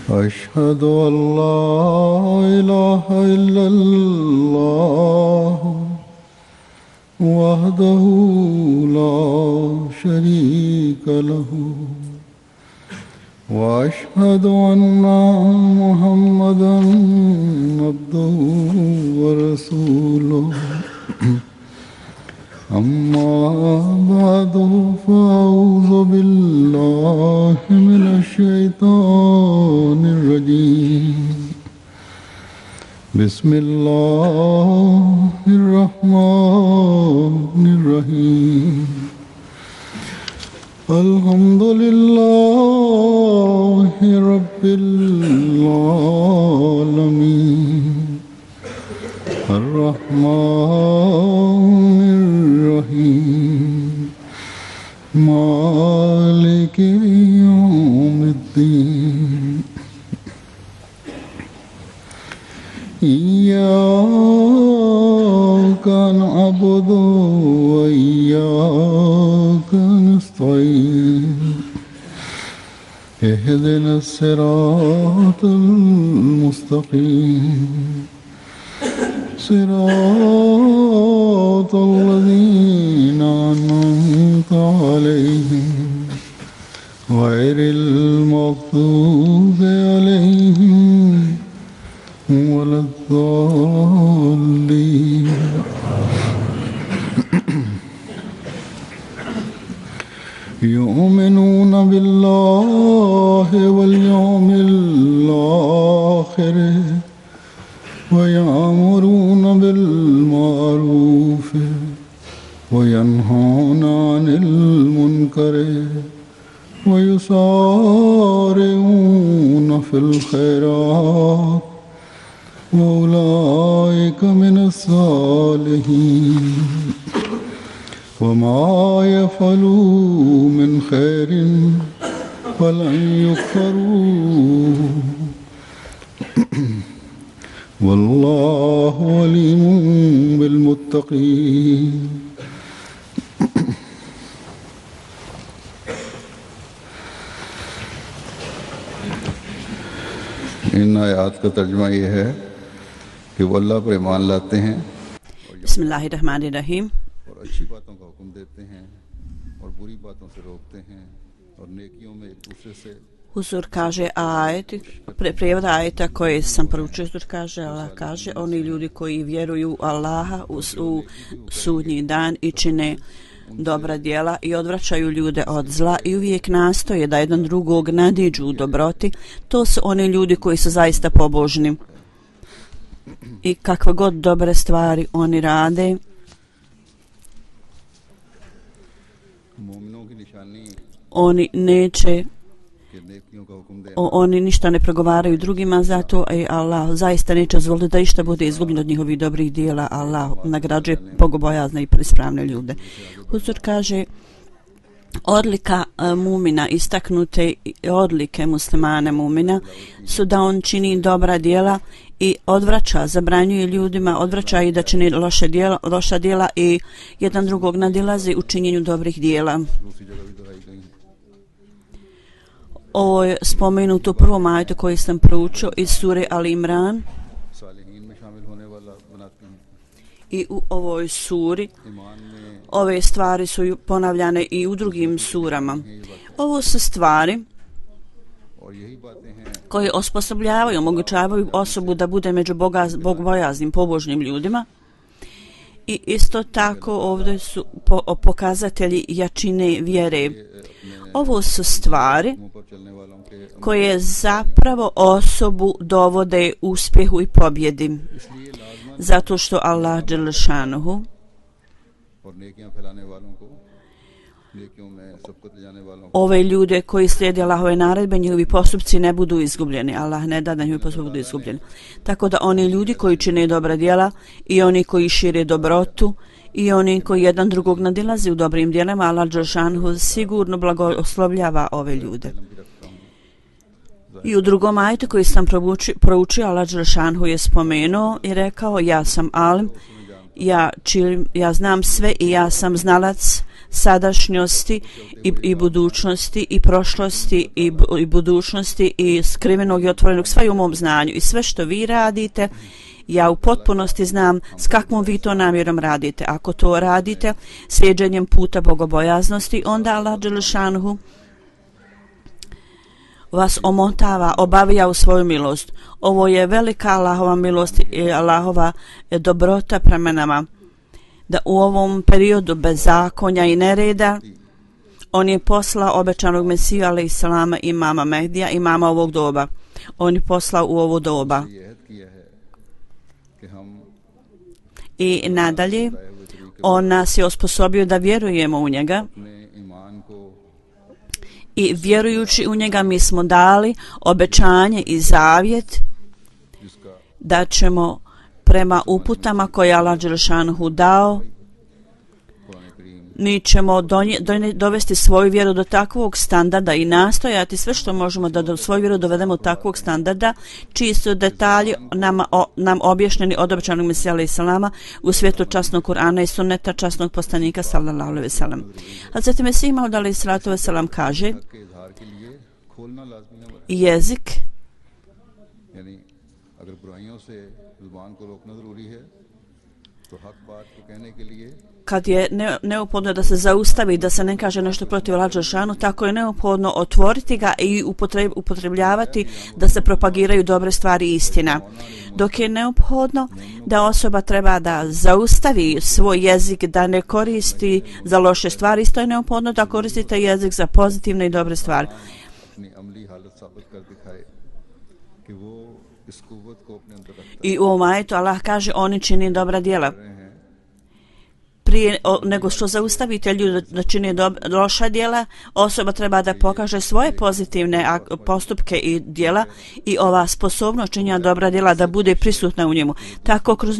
أشهد أن لا إله إلا الله وحده لا شريك له وأشهد أن محمدا عبده ورسوله أما بعد فأعوذ بالله من الشيطان الرجيم بسم الله الرحمن الرحيم الحمد لله رب العالمين الرحمن الرحيم مالك يوم الدين إياك نعبد وإياك نستعين اهدنا الصراط المستقيم صراط الذين أنعمت عليهم غير المغضوب عليهم ولا الضالين يؤمنون بالله واليوم الآخر ويأمرون بالمعروف وينهون عن المنكر ويسارعون في الخيرات وأولئك من الصالحين وما يفعلوا من خير فلن يكفروه والله عليم بالمتقين इन आयात का तर्जुमा ये है कि वो अल्लाह पर ईमान लाते हैं बिस्मिल्लाहिर्रहमानिर्रहीम और अच्छी बातों का हुक्म देते हैं और बुरी बातों से रोकते हैं और नेकियों में एक दूसरे से Huzur kaže prijevod ajeta koje sam proučio, Huzur kaže, Allah kaže, oni ljudi koji vjeruju u Allaha u sudnji dan i čine dobra djela i odvraćaju ljude od zla i uvijek nastoje da jedan drugog nadiđu u dobroti, to su oni ljudi koji su zaista pobožni. I kakve god dobre stvari oni rade, oni neće oni ništa ne progovaraju drugima, zato Allah zaista neće dozvoliti da išta bude izgubljeno od njihovih dobrih dijela. Allah nagrađuje bogobojazne i ispravne ljude. Huzur kaže, odlika mumina, istaknute odlike muslimana mumina su da on čini dobra djela i odvraća, zabranjuje ljudima, odvraća i da čini loša djela i jedan drugog nadilazi u činjenju dobrih djela. Ovo je spomenuto u prvom ajetu koji sam proučio iz sure Al Imran i u ovoj suri ove stvari su ponavljane i u drugim surama. Ovo su stvari koje osposobljavaju, omogućavaju osobu da bude među bogobojaznim, pobožnim ljudima i isto tako ovdje su pokazatelji jačine vjere. Ovo su stvari koje zapravo osobu dovode uspjehu i pobjedi. Zato što Allah dželle šanuhu ove ljude koji slijede Allahove naredbe, njihovi postupci ne budu izgubljeni. Allah ne da njihovi postupci budu izgubljeni. Tako da oni ljudi koji čine dobra djela i oni koji šire dobrotu i oni koji jedan drugog nadilazi u dobrim djelima, Allah dželle šanuhu sigurno blagoslovljava ove ljude. I u drugom ajetu koji sam proučio, Allah dželle šanuhu je spomenuo i rekao: ja sam alim, ja znam sve i ja sam znalac, sadašnjosti i budućnosti i prošlosti i budućnosti i skrivenog i otvorenog, sve u mom znanju i sve što vi radite, ja u potpunosti znam s kakvom vi to namjerom radite. Ako to radite slijeđenjem puta bogobojaznosti, onda Allah dželešanuhu vas omotava, obavija u svoju milost. Ovo je velika Allahova milost i Allahova dobrota prema nama. Da u ovom periodu bezakonja i nereda on je poslao obećanog Mesiju alejhi selama, imama Mehdija, imama ovog doba. On je poslao u ovo doba. I nadalje on nas je osposobio da vjerujemo u njega i vjerujući u njega mi smo dali obećanje i zavjet da ćemo prema uputama koje je Allah dželešanuhu dao, mi ćemo dovesti svoju vjeru do takvog standarda i nastojati sve što možemo da do svoju vjeru dovedemo do takvog standarda čiji su detalji nam objašnjeni od obećanog Mesija alejhi selama u svijetu časnog Kur'ana i sunneta časnog poslanika sallallahu alejhi ve sellem. Hazreti Mesih Maud alejhi salatu ve selam kaže: jezik kad je neophodno da se zaustavi, da se ne kaže nešto protiv Allaha dželešanu, tako je neophodno otvoriti ga i upotrebljavati da se propagiraju dobre stvari i istina. Dok je neophodno da osoba treba da zaustavi svoj jezik, da ne koristi za loše stvari, isto je neophodno da koristite jezik za pozitivne i dobre stvari. I u ovom ajetu Allah kaže oni čini dobra djela. Prije nego što zaustavite ljude da čini loša djela, osoba treba da pokaže svoje pozitivne postupke i djela i ova sposobnost činjenja dobra djela da bude prisutna u njemu. Tako kroz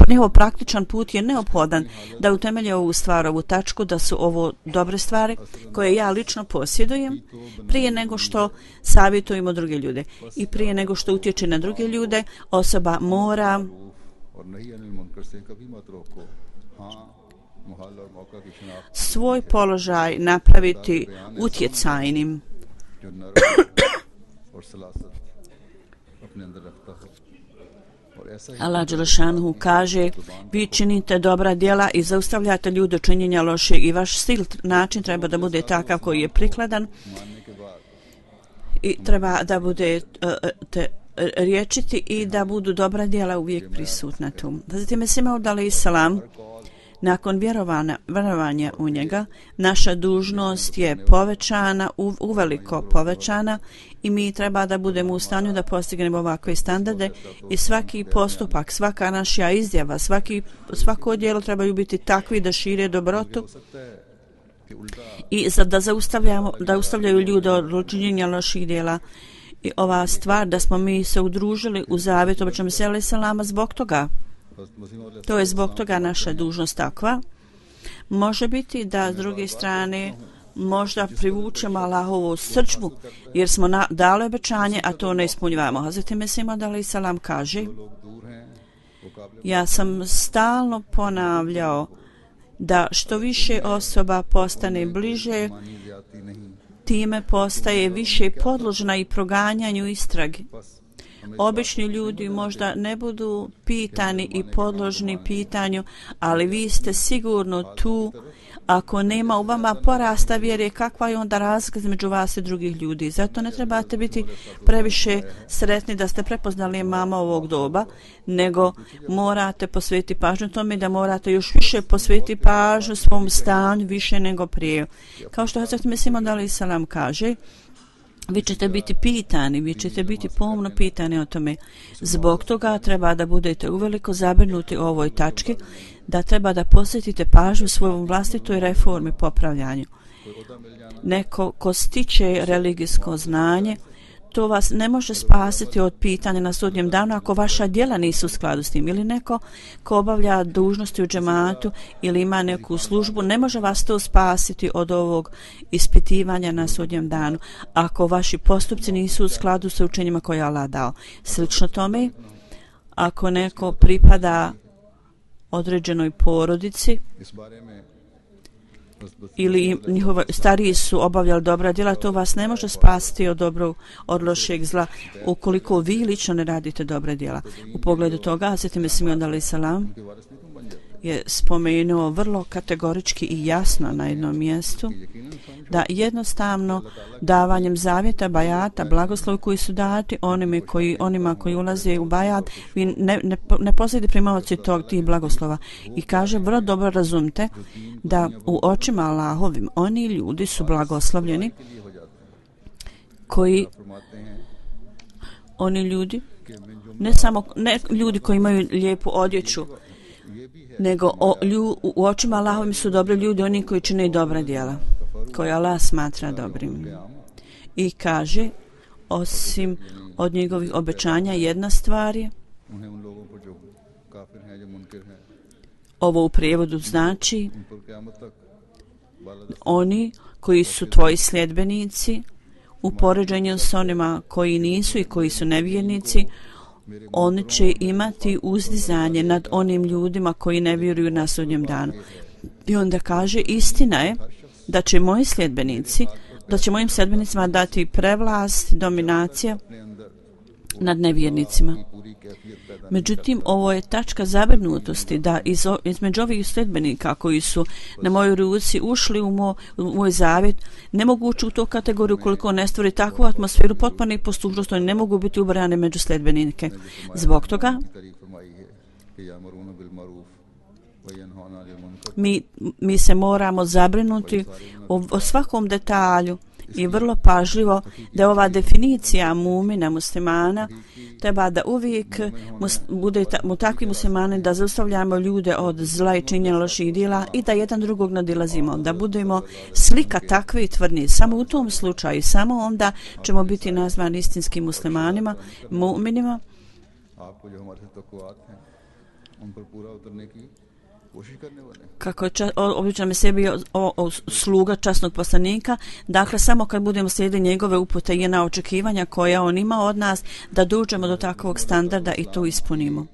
njihov praktičan put je neophodan da utemelje ovu stvar, ovu tačku, da su ovo dobre stvari koje ja lično posjedujem prije nego što savjetujemo druge ljude i prije nego što utječe na druge ljude, osoba mora svoj položaj napraviti utjecajnim. Allah dželešanuhu kaže: vi činite dobra djela i zaustavljate ljude činjenja lošeg i vaš stil, način treba da bude takav koji je prikladan i treba da bude riječiti i da budu dobra djela uvijek prisutna tu. Zatim Mesih Maud alejhi selam, nakon vjerovanja u njega, naša dužnost je povećana, uveliko povećana i mi treba da budemo u stanju da postignemo ovakve standarde i svaki postupak, svaka naša izjava, svako djelo trebaju biti takvi da šire dobrotu i da ustavljaju ljude od činjenja loših djela. I ova stvar da smo mi se udružili u zavjet obećanog Mesija alejhi selama zbog toga. To je zbog toga naša dužnost takva. Može biti da s druge strane možda privučemo Allahovu srdžbu jer smo dali obećanje, a to ne ispunjavamo. Hazreti Mesih Maud alejhi selam kaže: ja sam stalno ponavljao da što više osoba postane bliže, time postaje više podložna i proganjanju istragi. Obični ljudi možda ne budu pitani i podložni pitanju, ali vi ste sigurno tu. Ako nema u vama porasta vjere, kakva je onda razlika između vas i drugih ljudi? Zato ne trebate biti previše sretni da ste prepoznali imama ovog doba, nego morate posvetiti pažnju tome, da morate još više posvetiti pažnju svom stanju više nego prije. Kao što Hazreti Mesih Maud alejhi selam kaže: vi ćete biti pitani, vi ćete biti pomno pitani o tome. Zbog toga treba da budete uveliko zabrinuti o ovoj tački, da treba da posvetite pažnju svojom vlastitoj reformi popravljanju. Neko ko stiče religijsko znanje, to vas ne može spasiti od pitanja na sudnjem danu ako vaša djela nisu u skladu s tim. Ili neko ko obavlja dužnosti u džematu ili ima neku službu, ne može vas to spasiti od ovog ispitivanja na sudnjem danu ako vaši postupci nisu u skladu sa učenjima koje je Allah dao. Slično tome, ako neko pripada određenoj porodici ili njihovi stariji su obavljali dobra djela, to vas ne može spasiti od lošeg zla ukoliko vi lično ne radite dobra djela. U pogledu toga, Hazreti Mesih a.s. je spomenuo vrlo kategorički i jasno na jednom mjestu da jednostavno davanjem zavjeta, bajata, blagoslovi koji su dati onima koji ulaze u bajat, vi ne posljedi primaoci tih blagoslova. I kaže, vrlo dobro razumite da u očima Allahovim oni ljudi su blagoslovljeni koji oni ljudi ne ljudi koji imaju lijepu odjeću, nego u očima Allahovim su dobri ljudi oni koji čine dobra djela, koje Allah smatra dobrim. I kaže, osim od njegovih obećanja, jedna stvar je, ovo u prijevodu znači, oni koji su tvoji sljedbenici, u poređenju s onima koji nisu i koji su nevjernici, oni će imati uzdizanje nad onim ljudima koji ne vjeruju na sudnjem danu. I onda kaže, istina je da će moji sljedbenici, da će mojim sljedbenicima dati prevlast, dominacija nad nevjernicima. Međutim, ovo je tačka zabrinutosti da između ovih sljedbenika koji su na mojoj ruci ušli u moj zavjet, ne mogu ući u tu kategoriju koliko ne stvori takvu atmosferu potpune poslušnosti, oni ne mogu biti ubrojane među sljedbenike. Zbog toga mi se moramo zabrinuti o svakom detalju i vrlo pažljivo da ova definicija mumina, muslimana, treba da uvijek bude takvi muslimani da zaustavljamo ljude od zla i činjenja loših djela i da jedan drugog nadilazimo, da budemo slika takve tvrdnje. Samo u tom slučaju, samo onda ćemo biti nazvani istinskim muslimanima, mu'minima, kako je obično me sebi sluga časnog poslanika. Dakle, samo kad budemo slijedili njegove upute i na očekivanja koja on ima od nas, da dođemo do takvog standarda i to ispunimo.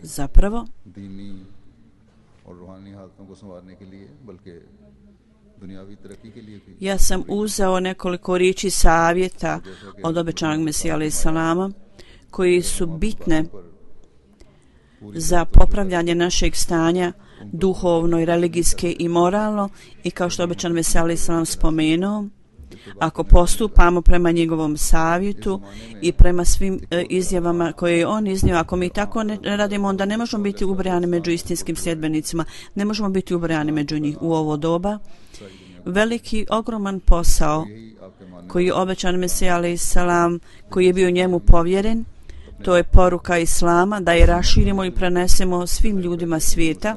Zapravo, ja sam uzeo nekoliko riječi savjeta od obećanog Mesija alejselama koji su bitne za popravljanje našeg stanja duhovno i religijske i moralno, i kao što obećan Mesija alejselam spomenuo, ako postupamo prema njegovom savjetu i prema svim izjavama koje je on iznio, ako mi tako ne radimo, onda ne možemo biti ubrojani među istinskim sljedbenicima, ne možemo biti ubrojani među njih u ovo doba. Veliki, ogroman posao koji je obećan Mesija alejselam, koji je bio njemu povjeren, to je poruka Islama, da je raširimo i prenesemo svim ljudima svijeta.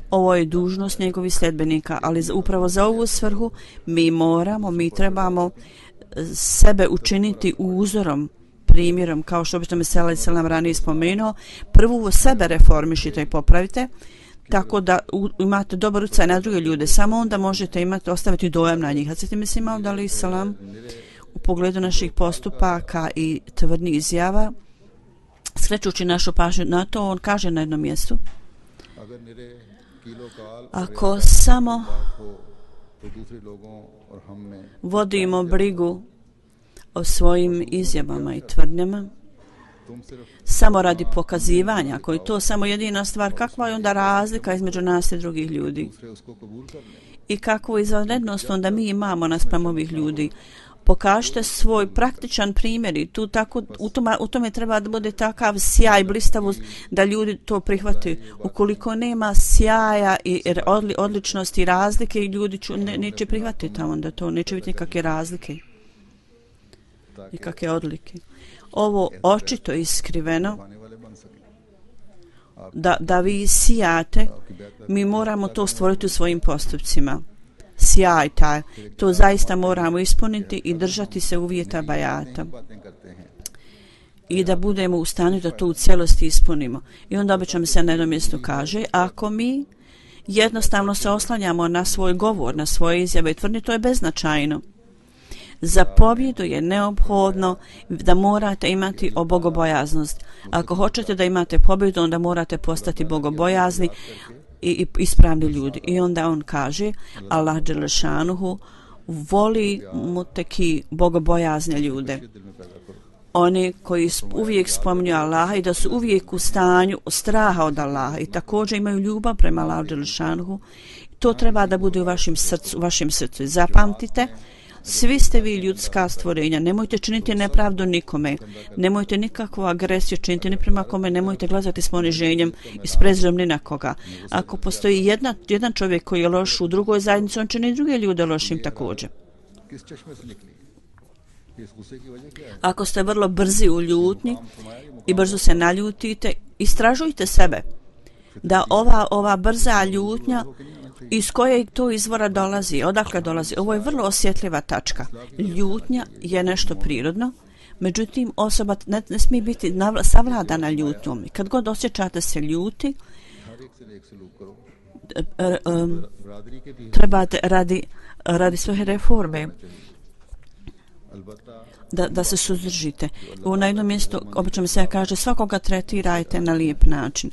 Ovo je dužnost njegovih sljedbenika, ali upravo za ovu svrhu mi trebamo sebe učiniti uzorom, primjerom, kao što obično Mesija alejselam ranije spomenuo. Prvo sebe reformišite i popravite, tako da imate dobar utjecaj na druge ljude. Samo onda možete ostaviti dojam na njih. Hazreti Mesih Maud alejselam u pogledu naših postupaka i tvrdnih izjava, skrećući našu pažnju na to, on kaže na jednom mjestu: ako samo vodimo brigu o svojim izjavama i tvrdnjama samo radi pokazivanja, ako je to samo jedina stvar, kakva je onda razlika između nas i drugih ljudi? I kakvu izvanrednost onda mi imamo naspram ovih ljudi? Pokažite svoj praktičan primjer i u tome treba da bude takav sjaj, blistavost da ljudi to prihvate. Ukoliko nema sjaja i odličnosti i razlike, ljudi neće prihvatiti tamo, onda to neće biti nikakve razlike, nikakve odlike. Ovo očito iskriveno, da vi sijate, mi moramo to stvoriti u svojim postupcima. Sjaj taj, to zaista moramo ispuniti i držati se uvjeta bajata i da budemo u stanju da to u cijelosti ispunimo. I onda obično se na jednom mjestu kaže, ako mi jednostavno se oslanjamo na svoj govor, na svoje izjave i tvrdnje, to je beznačajno. Za pobjedu je neophodno da morate imati bogobojaznost. Ako hoćete da imate pobjedu, onda morate postati bogobojazni, i ispravni ljudi. I onda on kaže, Allah dželešanuhu voli muteki bogobojazne ljude. Oni koji uvijek spominju Allaha i da su uvijek u stanju straha od Allaha i također imaju ljubav prema Allahu dželešanuhu. To treba da bude u vašem srcu. Zapamtite, svi ste vi ljudska stvorenja. Nemojte činiti nepravdu nikome. Nemojte nikakvu agresiju činiti ni prema kome. Nemojte gledati s poniženjem i s prezirom ni na koga. Ako postoji jedan čovjek koji je loš u drugoj zajednici, on čini druge ljude lošim također. Ako ste vrlo brzi u ljutnji i brzo se naljutite, istražujte sebe da ova brza ljutnja iz kojeg to izvora dolazi, odakle dolazi. Ovo je vrlo osjetljiva tačka. Ljutnja je nešto prirodno, međutim osoba ne smije biti savladana ljutnjom. Kad god osjećate se ljuti, trebate radi svoje reforme da se suzdržite. Na jednom mjestu obično se kaže svakoga tretirajte na lijep način.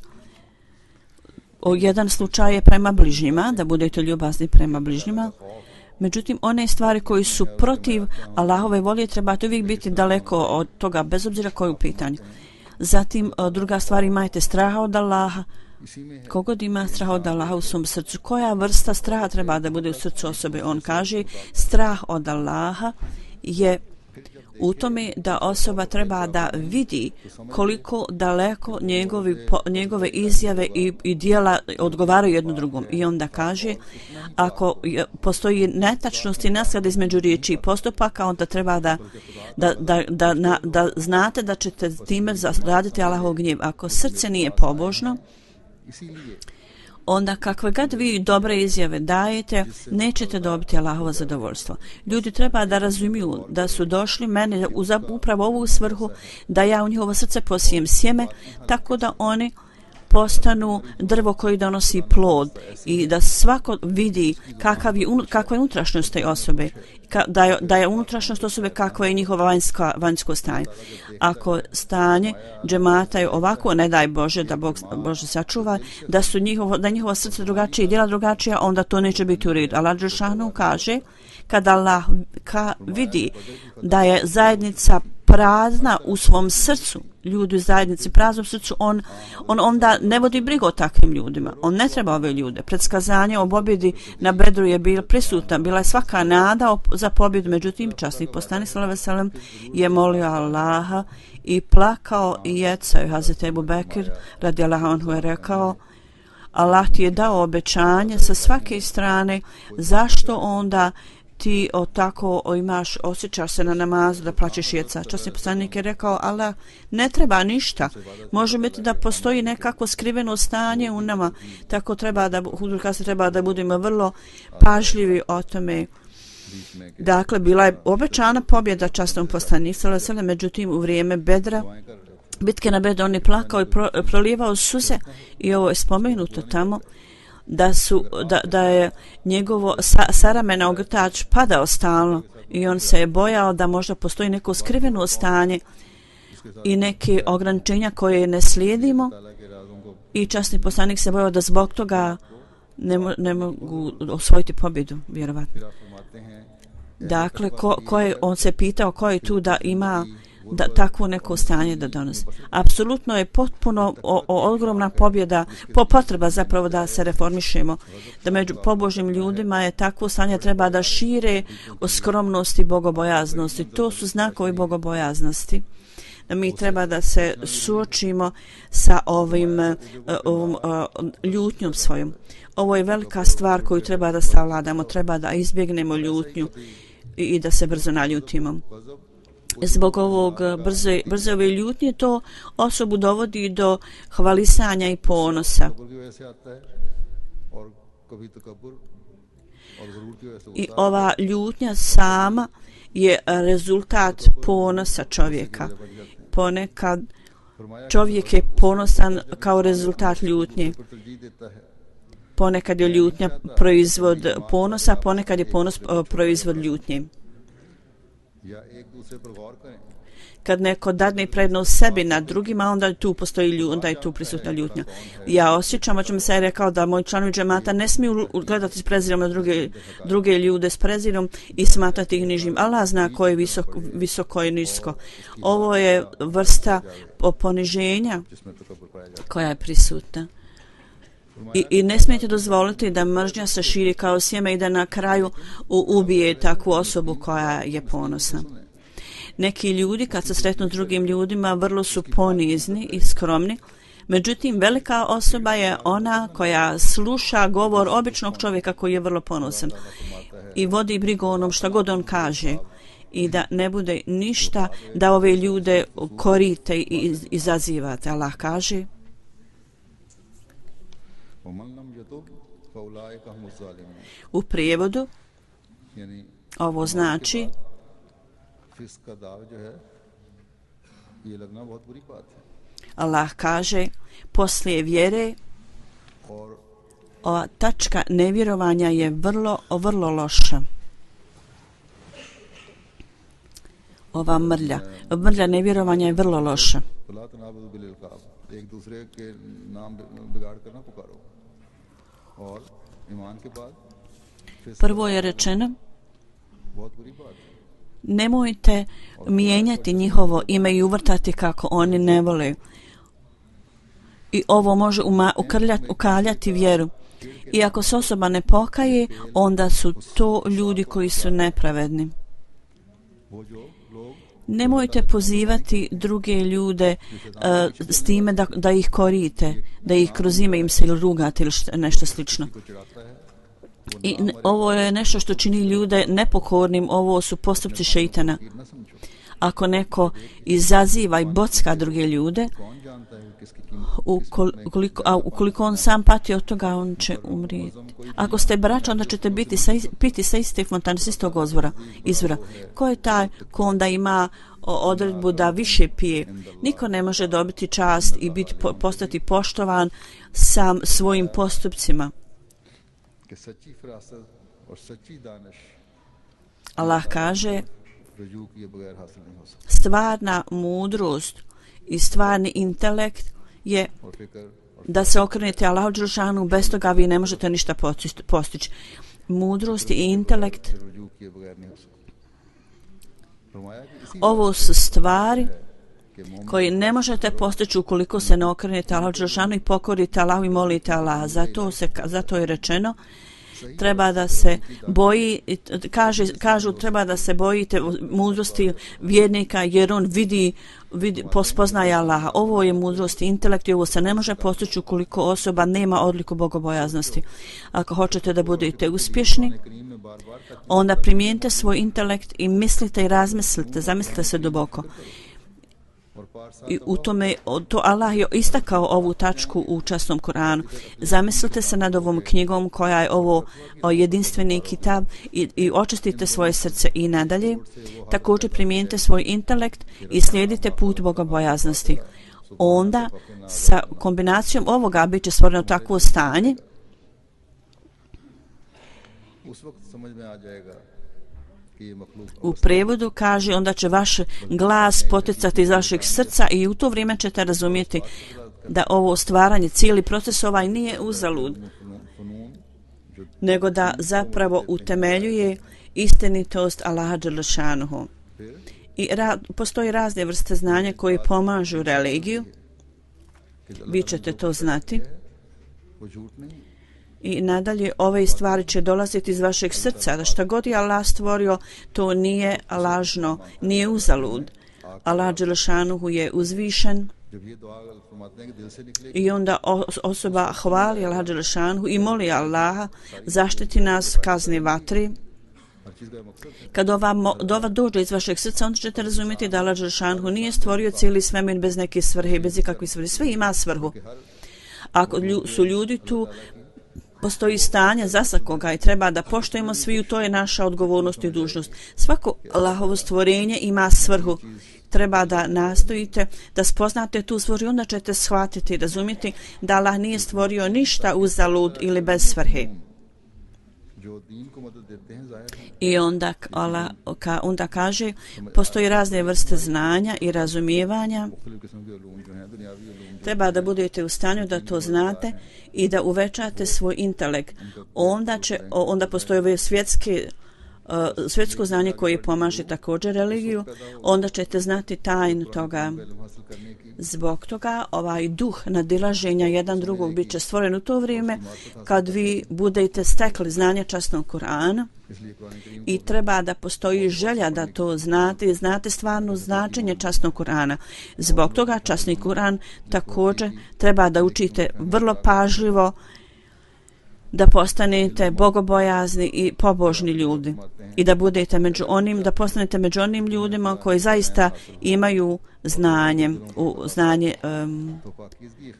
Jedan slučaj je prema bližnjima, da budete ljubazni prema bližnjima. Međutim, one stvari koji su protiv Allahove volje trebate uvijek biti daleko od toga, bez obzira koje u pitanju. Zatim, druga stvar, imajte straha od Allaha. Kogod ima strah od Allaha u svom srcu, koja vrsta straha treba da bude u srcu osobe? On kaže, strah od Allaha je u tome da osoba treba da vidi koliko daleko njegove izjave i dijela odgovaraju jedno drugom. I onda kaže, ako postoji netačnost i naslada između riječi i postupaka, onda treba da znate da ćete time raditi Allahov gnjev. Ako srce nije pobožno, onda kakve god vi dobre izjave dajete, nećete dobiti Allahovo zadovoljstvo. Ljudi treba da razumiju da su došli mene upravo ovu svrhu, da ja u njihovo srce posijem sjeme, tako da oni postanu drvo koji donosi plod i da svako vidi kakva je unutrašnjost te osobe, da je unutrašnjost osobe kakva je njihova vanjsko stanje. Ako stanje džemata je ovako, ne daj Bože, da Bože sačuva, da njihovo srce drugačije i djela drugačija, onda to neće biti u redu. Allah dželešanu kaže, kada Allah vidi da je zajednica prazna u svom srcu, ljudi u zajednici praznom srcu, on onda ne vodi brigu o takvim ljudima. On ne treba ove ljude. Predskazanje o pobjedi na Bedru je bilo prisutan. Bila je svaka nada za pobjedu. Međutim, časnik poslanik sallallahu alejhi ve sellem je molio Allaha i plakao i jecao. Hazreti Ebu Bekir radijallahu anhu je rekao, Allah ti je dao obećanje sa svake strane, zašto onda ti tako osjećaš se na namazu da plaćeš jeca. Časni poslanik je rekao, Allah ne treba ništa. Može biti da postoji nekako skriveno stanje u nama, tako treba da budemo vrlo pažljivi o tome. Dakle, bila je obećana pobjeda časnom poslaniku sallallahu alejhi ve sellem, međutim u vrijeme Bedra, bitke na Bedru, on je plakao i prolijevao suze i ovo je spomenuto tamo, da je njegovo saramena ogrtač padao stalno i on se je bojao da možda postoji neko skriveno stanje i neke ograničenja koje ne slijedimo i časni poslanik se bojao da zbog toga ne mogu osvojiti pobjedu, vjerovatno. Dakle, on se pitao ko je tu da ima takvo neko stanje da donosi. Apsolutno je potpuno ogromna pobjeda, potreba zapravo da se reformišemo, da među pobožnim ljudima je takvo stanje, treba da šire o skromnosti i bogobojaznosti. To su znakovi bogobojaznosti. Da mi treba da se suočimo sa ovom ljutnjom svojom. Ovo je velika stvar koju treba da savladamo, treba da izbjegnemo ljutnju i da se brzo naljutimo. Zbog ovog brze ove ljutnje to osobu dovodi do hvalisanja i ponosa. I ova ljutnja sama je rezultat ponosa čovjeka. Ponekad čovjek je ponosan kao rezultat ljutnje. Ponekad je ljutnja proizvod ponosa, ponekad je ponos proizvod ljutnje. या एक दूसरे पर गौर करें kad neko dadne prednost sebi nad drugima, onda tu postoji onda je tu prisutna ljutnja. Ja osjećam, očem se je rekao da moji članovi džemata ne smiju gledati s prezirom na druge ljude s prezirom i smatrati ih nižim. Allah zna ko je visoko i nisko. Ovo je vrsta poniženja koja je prisutna. I ne smijete dozvoliti da mržnja se širi kao sjeme i da na kraju ubije takvu osobu koja je ponosna. Neki ljudi kad se sretnu s drugim ljudima vrlo su ponizni i skromni, međutim velika osoba je ona koja sluša govor običnog čovjeka koji je vrlo ponosan i vodi brigu o onom što god on kaže i da ne bude ništa da ove ljude korite i izazivate. Allah kaže u prijevodu ovo znači Allah kaže poslije vjere ova tačka nevjerovanja je vrlo loša. Ova mrlja nevjerovanja je vrlo loša. Prvo je rečeno nemojte mijenjati njihovo ime i uvrtati kako oni ne vole. I ovo može ukaljati vjeru. I ako se osoba ne pokaje, onda su to ljudi koji su nepravedni. Nemojte pozivati druge ljude s time da ih korite, da ih kroz ime im se ili rugate ili nešto slično. I ovo je nešto što čini ljude nepokornim, ovo su postupci šeitana. Ako neko izaziva i bocka druge ljude, ukoliko on sam pati od toga, on će umrijeti. Ako ste braća, onda ćete piti sa iste fontane, s istog izvora. Ko je taj ko onda ima odredbu da više pije? Niko ne može dobiti čast i postati poštovan sam svojim postupcima. Allah kaže stvarna mudrost i stvarni intelekt je da se okrenete Allahu dželešanu, bez toga vi ne možete ništa postići. Mudrost i intelekt, ovo su stvari koje ne možete postići ukoliko se ne okrenete Allahu dželešanu i pokorite Allahu i molite Allaha. Zato je rečeno treba da se boji, kažu treba da se bojite mudrosti vjernika jer on spoznaje Allaha. Ovo je mudrost i intelekt i ovo se ne može postići ukoliko osoba nema odliku bogobojaznosti. Ako hoćete da budete uspješni, onda primijenite svoj intelekt i mislite i razmislite, zamislite se duboko. I u tome to Allah je istakao ovu tačku u časnom Kur'anu. Zamislite se nad ovom knjigom koja je ovo jedinstveni kitab i očistite svoje srce i nadalje. Također primijenite svoj intelekt i slijedite put bogobojaznosti. Onda sa kombinacijom ovoga bit će stvoreno takvo stanje u prevodu kaže onda će vaš glas poticati iz vašeg srca i u to vrijeme ćete razumjeti da ovo stvaranje, cijeli proces ovaj nije uzalud, nego da zapravo utemeljuje istinitost Allaha dželešanuhu. I postoji razne vrste znanja koje pomažu religiju, vi ćete to znati. I nadalje ove stvari će dolaziti iz vašeg srca, da šta god je Allah stvorio, to nije lažno, nije uzalud. Allah dželešanuhu je uzvišen i onda osoba hvali Allah dželešanuhu i moli Allaha zaštiti nas kazne vatri. Kad ova dođe iz vašeg srca, onda ćete razumjeti da Allah dželešanuhu nije stvorio cijeli svemir bez neke svrhe, bez ikakve svrhe. Sve ima svrhu. Ako su ljudi tu, postoji stanje za svakoga i treba da poštujemo svi, to je naša odgovornost i dužnost. Svako Allahovo stvorenje ima svrhu. Treba da nastojite da spoznate tu svrhu, onda ćete shvatiti i razumjeti da Allah nije stvorio ništa uzalud ili bez svrhe. जो दीन को मदद देते हैं जाहिर है I onda kaže, postoji razne vrste znanja i razumijevanja. मुख्तलिफ किस्म के उलूम जो हैं दुनियावी उलूम जो Treba da budete u stanju da to znate i da uvećate svoj intelekt. Onda postoji ove svjetsko znanje koje pomaže također religiju, onda ćete znati tajnu toga. Zbog toga ovaj duh nadilaženja jedan drugog bit će stvoren u to vrijeme kad vi budete stekli znanje časnog Kur'ana i treba da postoji želja da to znate i znate stvarno značenje časnog Kur'ana. Zbog toga časni Kur'an također treba da učite vrlo pažljivo, da postanete bogobojazni i pobožni ljudi i da budete da postanete među onim ljudima koji zaista imaju znanje,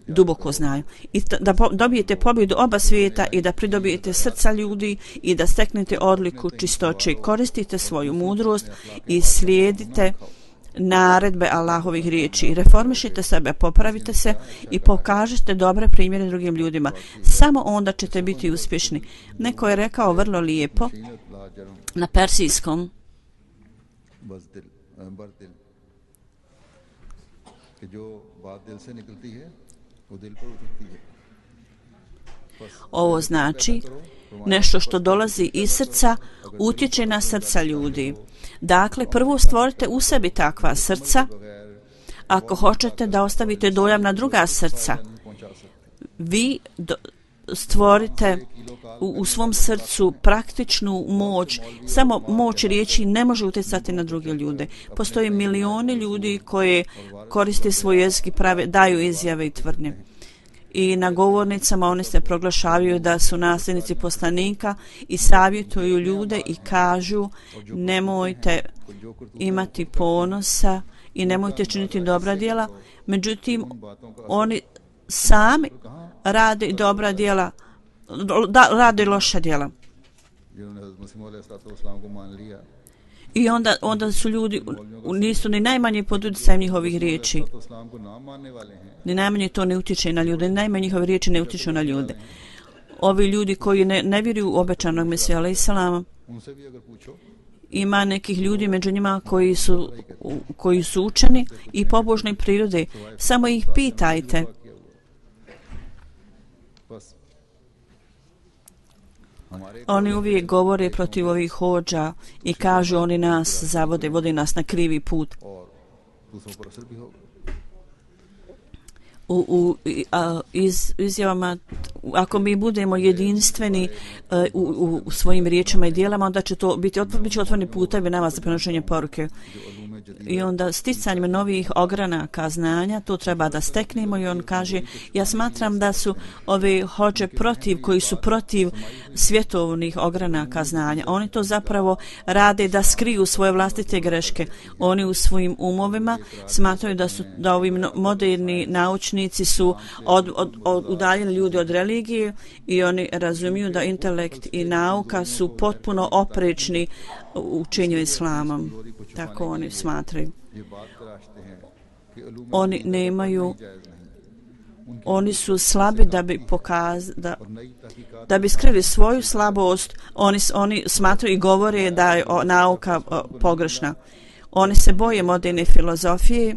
duboko znaju. I da dobijete pobjedu oba svijeta i da pridobijete srca ljudi i da steknete odliku čistoće. Koristite svoju mudrost i slijedite naredbe Allahovih riječi. Reformišite sebe, popravite se i pokažite dobre primjere drugim ljudima. Samo onda ćete biti uspješni. Neko je rekao vrlo lijepo na persijskom: ovo znači nešto što dolazi iz srca utječe na srca ljudi. Dakle, prvo stvorite u sebi takva srca ako hoćete da ostavite dojam na druga srca. Vi stvorite u svom srcu praktičnu moć. Samo moć riječi ne može utjecati na druge ljude. Postoje milioni ljudi koji koriste svoj jezik i daju izjave i tvrdnje. I na govornicama oni se proglašavaju da su nasljednici poslanika i savjetuju ljude i kažu: nemojte imati ponosa i nemojte činiti dobra djela. Međutim, oni sami rade dobra djela, rade loša djela. I onda su ljudi, nisu ni najmanje pod utjecajem njihovih riječi. Ni najmanje to ne utječe na ljude, ni najmanje njihove riječi ne utječu na ljude. Ovi ljudi koji ne vjeruju u obećanog Mesija alejhi selama, ima nekih ljudi među njima koji su učeni i pobožne prirode. Samo ih pitajte. Oni uvijek govore protiv ovih hođa i kažu oni nas zavode, vode nas na krivi put. U izjavama, ako mi budemo jedinstveni u svojim riječima i djelama, onda će to biti otvoreni putevi nama za prenošenje poruke. I onda sticanjem novih ogranaka znanja to treba da steknemo. I on kaže: ja smatram da su ove hođe koji su protiv svjetovnih ogranaka znanja. Oni to zapravo rade da skriju svoje vlastite greške. Oni u svojim umovima smatraju da ovi moderni naučnici su udaljeni ljudi od religije i oni razumiju da intelekt i nauka su potpuno oprečni učenju islamom. Tako oni smatraju. Oni nemaju, oni su slabi da bi skrili svoju slabost. Oni smatraju i govore da je nauka pogrešna. Oni se boje moderne filozofije.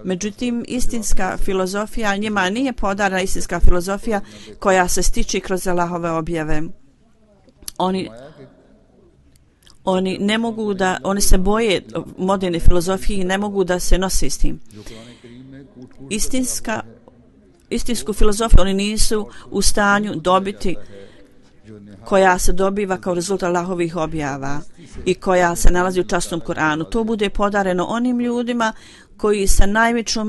Međutim, istinska filozofija, njima nije podarna istinska filozofija koja se stiče kroz Allahove objave. Oni ne mogu oni se boje moderne filozofije i ne mogu da se nose s tim. Istinsku filozofiju oni nisu u stanju dobiti, koja se dobiva kao rezultat Allahovih objava i koja se nalazi u časnom Kur'anu. To bude podareno onim ljudima koji sa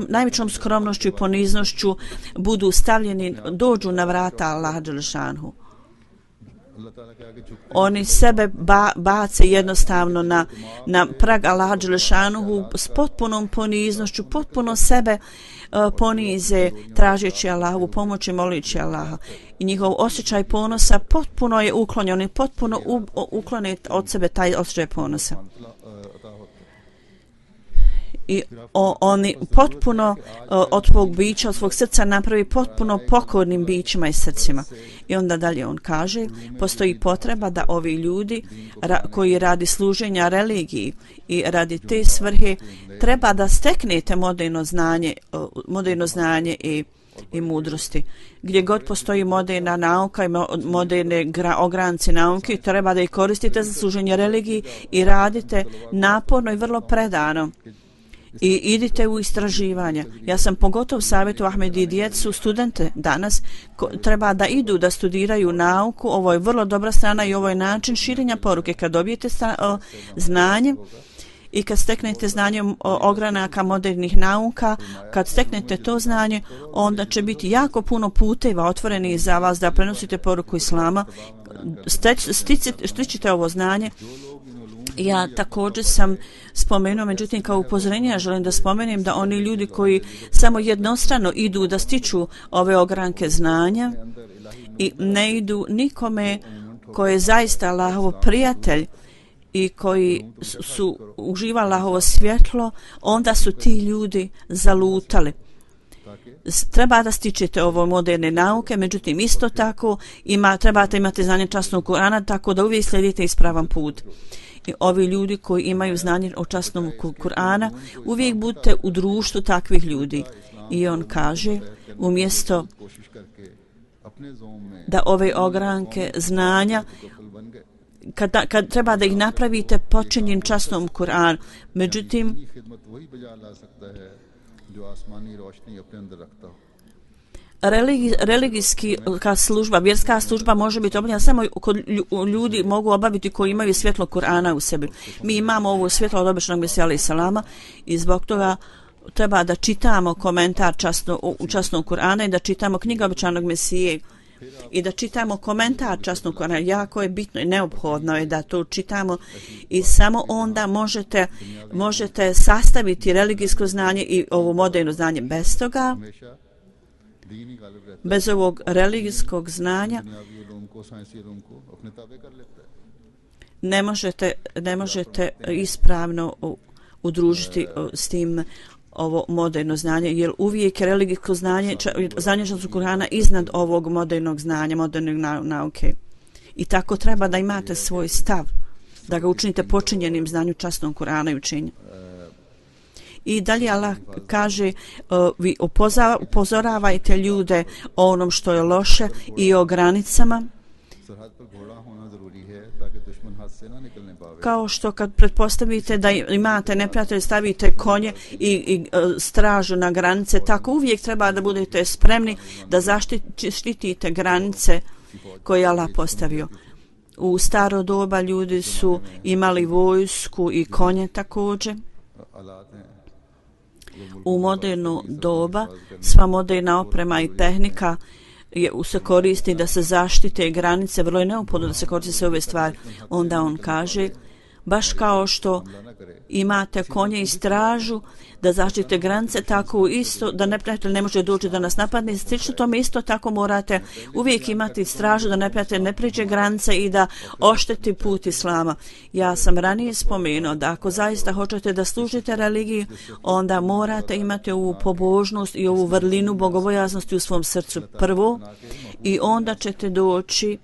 najvećom skromnošću i poniznošću budu stavljeni, dođu na vrata Allaha dželešanhu. Oni sebe bace jednostavno na prag Allaha dželešanuhu s potpunom poniznošću, potpuno sebe ponize tražeći Allahovu pomoć i molići Allaha. I njihov osjećaj ponosa potpuno je uklonjen, oni potpuno uklone od sebe taj osjećaj ponosa. i oni potpuno od svog bića, od svog srca napravi potpuno pokornim bićima i srcima. I onda dalje on kaže, postoji potreba da ovi ljudi koji radi služenja religiji i radi te svrhe, treba da steknete moderno znanje i mudrosti. Gdje god postoji moderna nauka i moderne ogranci nauke, treba da ih koristite za služenje religiji i radite naporno i vrlo predano. I idite u istraživanje. Ja sam pogotovo savjetu Ahmedi djecu, studente danas, treba da idu da studiraju nauku. Ovo je vrlo dobra strana i ovo je način širenja poruke. Kad dobijete znanje i kad steknete znanje ogranaka modernih nauka, kad steknete to znanje, onda će biti jako puno puteva otvorenih za vas da prenosite poruku Islama. Stičite ovo znanje. Ja također sam spomenuo, međutim kao upozorenje ja želim da spomenem da oni ljudi koji samo jednostrano idu da stiču ove ogranke znanja i ne idu nikome koji je zaista Allahov prijatelj i koji su uživali Allahovo svjetlo, onda su ti ljudi zalutali. Treba da stičete ovo moderne nauke, međutim isto tako trebate imati znanje časnog Kur'ana, tako da uvijek slijedite ispravan put. I ovi ljudi koji imaju znanje o časnom Kur'ana, uvijek budite u društvu takvih ljudi. I on kaže, umjesto da ove ogranke znanja, kad treba da ih napravite počinjem časnom Kur'anu, međutim religijska služba, vjerska služba može biti obavljena samo kod ljudi mogu obaviti koji imaju svjetlo Kur'ana u sebi. Mi imamo ovo svjetlo od običnog Mesija alejhi selama i zbog toga treba da čitamo komentar časnog Kur'ana i da čitamo knjigu običanog Mesije i da čitamo komentar časnog Kur'ana. Jako je bitno i neophodno je da to čitamo i samo onda možete sastaviti religijsko znanje i ovo moderno znanje. Bez toga, bez ovog religijskog znanja ne možete ispravno udružiti s tim ovo moderno znanje, jer uvijek je religijsko znanje časnog Kur'ana iznad ovog modernog znanja, modernog nauke. I tako treba da imate svoj stav, da ga učinite počinjenim znanju časnog Kur'ana i učenju. I dalje Allah kaže, vi upozoravajte ljude o onom što je loše i o granicama, kao što kad pretpostavite da imate neprijatelje, stavite konje i stražu na granice, tako uvijek treba da budete spremni da zaštitite granice koje je Allah postavio. U staro doba ljudi su imali vojsku i konje također. U moderno doba sva moderna oprema i tehnika se koristi da se zaštite granice, vrlo je neophodno da se koriste sve ove stvari. Onda on kaže, baš kao što imate konje i stražu da zaštite granice, tako isto da neprijatelj ne može doći da nas napadne. Slično tome isto tako morate uvijek imati stražu da neprijatelj ne priđe granice i da ošteti put Islama. Ja sam ranije spomenuo da ako zaista hoćete da služite religiji, onda morate imati ovu pobožnost i ovu vrlinu bogobojaznosti u svom srcu prvo i onda ćete doći